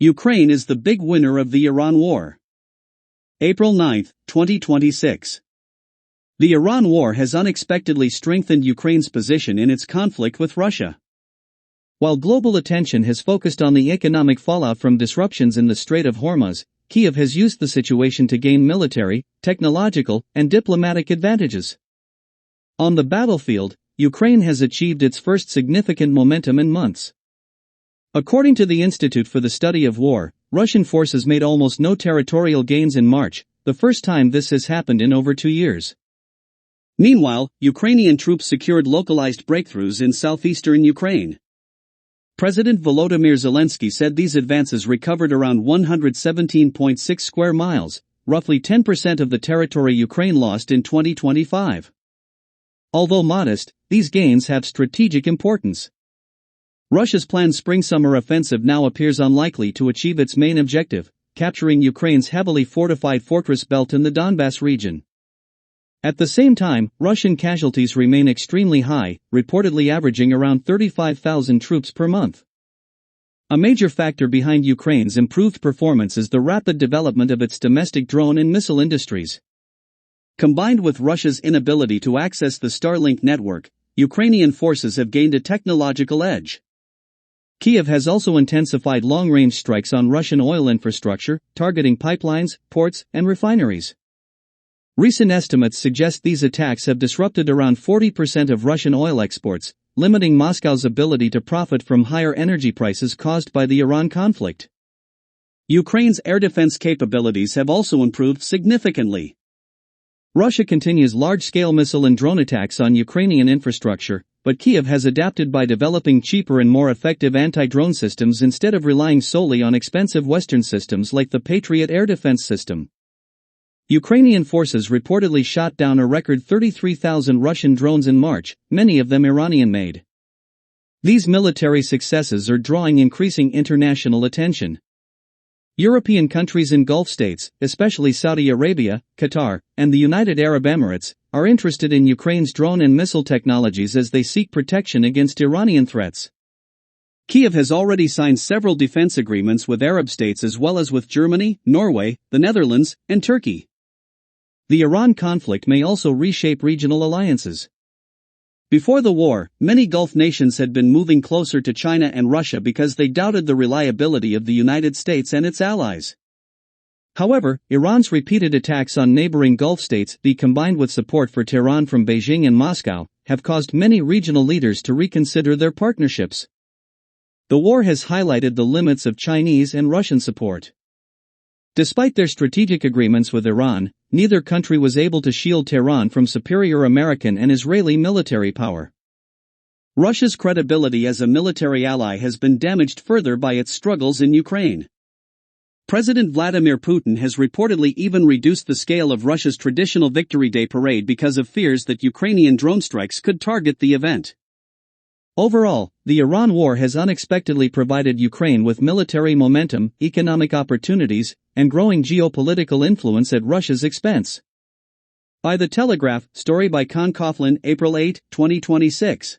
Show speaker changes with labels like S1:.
S1: Ukraine is the big winner of the Iran war. April 9, 2026. The Iran war has unexpectedly strengthened Ukraine's position in its conflict with Russia. While global attention has focused on the economic fallout from disruptions in the Strait of Hormuz, Kyiv has used the situation to gain military, technological, and diplomatic advantages. On the battlefield, Ukraine has achieved its first significant momentum in months. According to the Institute for the Study of War, Russian forces made almost no territorial gains in March, the first time this has happened in over 2 years. Meanwhile, Ukrainian troops secured localized breakthroughs in southeastern Ukraine. President Volodymyr Zelensky said these advances recovered around 117.6 square miles, roughly 10% of the territory Ukraine lost in 2025. Although modest, these gains have strategic importance. Russia's planned spring-summer offensive now appears unlikely to achieve its main objective, capturing Ukraine's heavily fortified fortress belt in the Donbas region. At the same time, Russian casualties remain extremely high, reportedly averaging around 35,000 troops per month. A major factor behind Ukraine's improved performance is the rapid development of its domestic drone and missile industries. Combined with Russia's inability to access the Starlink network, Ukrainian forces have gained a technological edge. Kyiv has also intensified long-range strikes on Russian oil infrastructure, targeting pipelines, ports, and refineries. Recent estimates suggest these attacks have disrupted around 40% of Russian oil exports, limiting Moscow's ability to profit from higher energy prices caused by the Iran conflict. Ukraine's air defense capabilities have also improved significantly. Russia continues large-scale missile and drone attacks on Ukrainian infrastructure, but Kyiv has adapted by developing cheaper and more effective anti-drone systems instead of relying solely on expensive Western systems like the Patriot air defense system. Ukrainian forces reportedly shot down a record 33,000 Russian drones in March, many of them Iranian-made. These military successes are drawing increasing international attention. European countries and Gulf states, especially Saudi Arabia, Qatar, and the United Arab Emirates, are interested in Ukraine's drone and missile technologies as they seek protection against Iranian threats. Kyiv has already signed several defense agreements with Arab states as well as with Germany, Norway, the Netherlands, and Turkey. The Iran conflict may also reshape regional alliances. Before the war, many Gulf nations had been moving closer to China and Russia because they doubted the reliability of the United States and its allies. However, Iran's repeated attacks on neighboring Gulf states, combined with support for Tehran from Beijing and Moscow, have caused many regional leaders to reconsider their partnerships. The war has highlighted the limits of Chinese and Russian support. Despite their strategic agreements with Iran, neither country was able to shield Tehran from superior American and Israeli military power. Russia's credibility as a military ally has been damaged further by its struggles in Ukraine. President Vladimir Putin has reportedly even reduced the scale of Russia's traditional Victory Day parade because of fears that Ukrainian drone strikes could target the event. Overall, the Iran war has unexpectedly provided Ukraine with military momentum, economic opportunities, and growing geopolitical influence at Russia's expense. By The Telegraph, story by Con Coughlin, April 8, 2026.